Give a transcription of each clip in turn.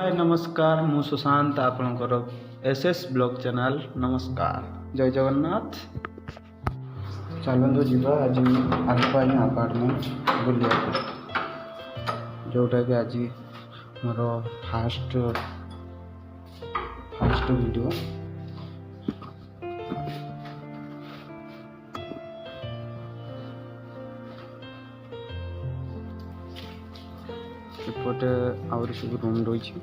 हाय नमस्कार मु सुशांत आपणकर एसएस ब्लॉग चैनल नमस्कार जय जगन्नाथ। चलते जीवा आज आलपाइन अपार्टमेंट बुलिया जोटा कि आज मोर फास्ट वीडियो। एपटे आउरी सब रूम रही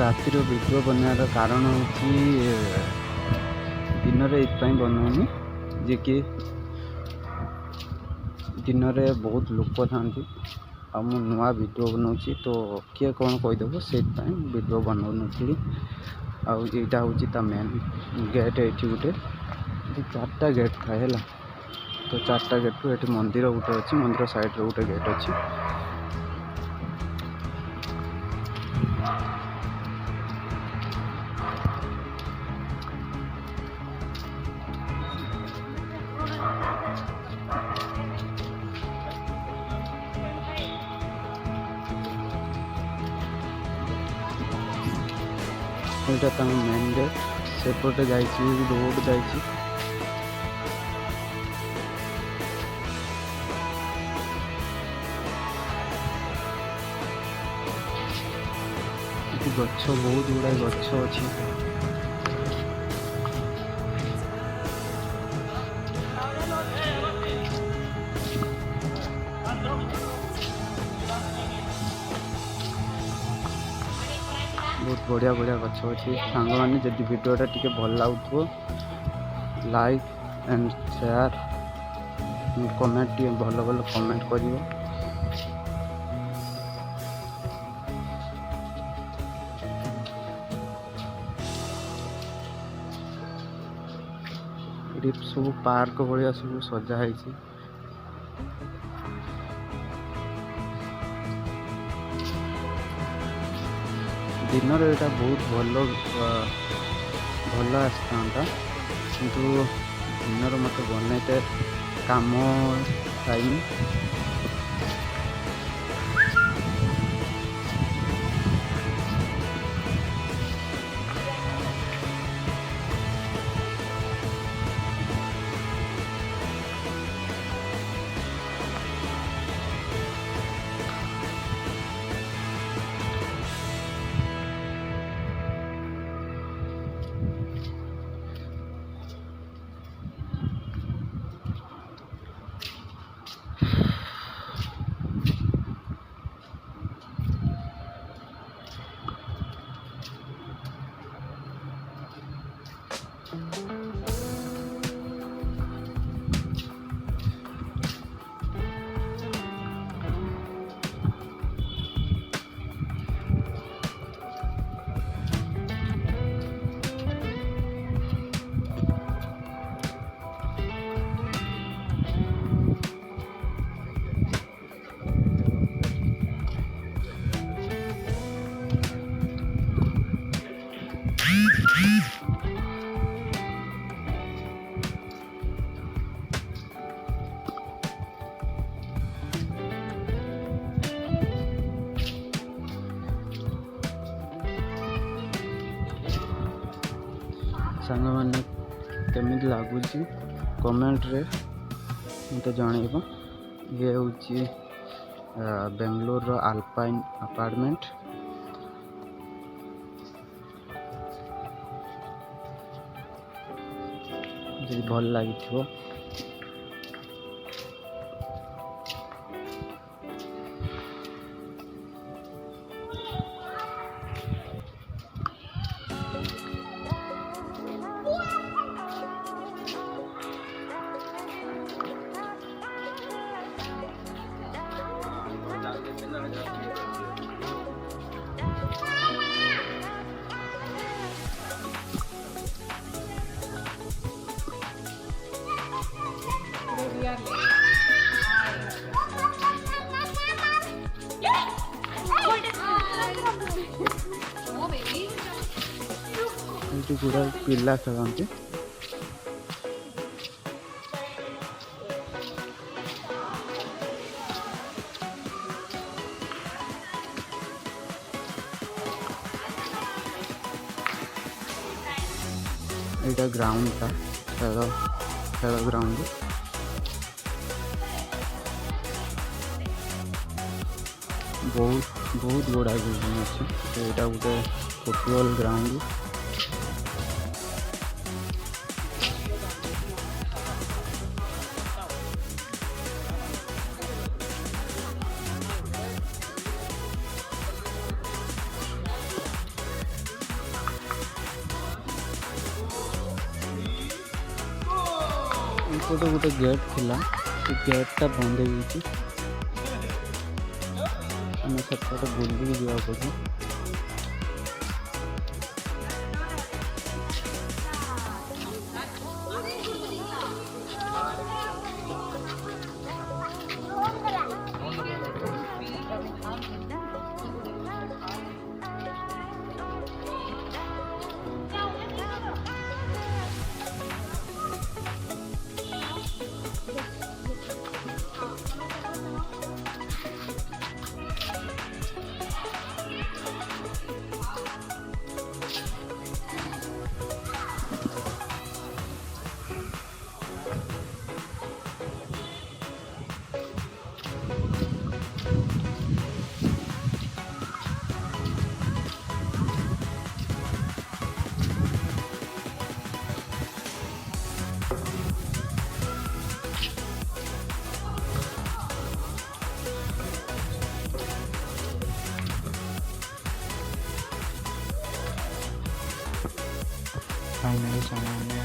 रातिर वीडियो बनार कारण हूँ दिन में बनाऊनी जे कि दिन में बहुत लोक था आ मु नुआ वीडियो बनाऊँगी तो किए कौन कहीदेव से वीडियो बनाऊनी आईटा हूँ मेन गेट ये गोटे 4टा गेट थाए तो 4टा गेट रू ये मंदिर गोटे अच्छी मंदिर साइड रे गोटे गेट अच्छी यहाँ मेन गेट सेपटे जा रोड जा गछ बहुत गुड़ा गछ अच्छी बहुत बढ़िया बढ़िया गछ अच्छी सांग मैंने जब वीडियोटा टी भल लगुव लाइक एंड शेयर कमेंट टी भल भल कमेंट कर सब पार्क भाया सब सजाई दिन में यहाँ बहुत भल भल आसता किंतु दिन मत बनते काम टाइम सांग मैंने केमी लगुच कमेंट रे मत जनइब ये हूँ बेंगलोर आल्पाइन अपार्टमेंट जी भल लगी गुड़ा पिला खेलते यहाँ ग्राउंड था खेल ग्राउंड बहुत गुड़ा बिल्डिंग अच्छे यहाँ गोटे फुटबॉल ग्राउंड ସେପଟେ ଗୋଟେ ଗେଟ୍ ଥିଲା, ସେ ଗେଟ୍ଟା ବନ୍ଦ ହେଇଯାଇଛି। ଆମେ ସେପଟେ ବୁଲିକି ଯିବାକୁ ପଡ଼ିବ। फाइनाली सामने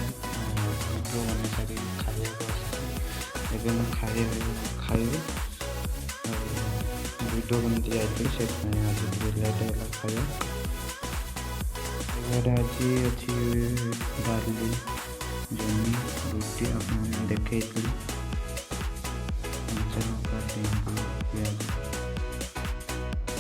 वीडियो बन सारी खाइए एवं मैं खाइबी वीडियो बनती जाती से आज लेट है खाया आज अच्छी डाली जमी रुटी आप देखे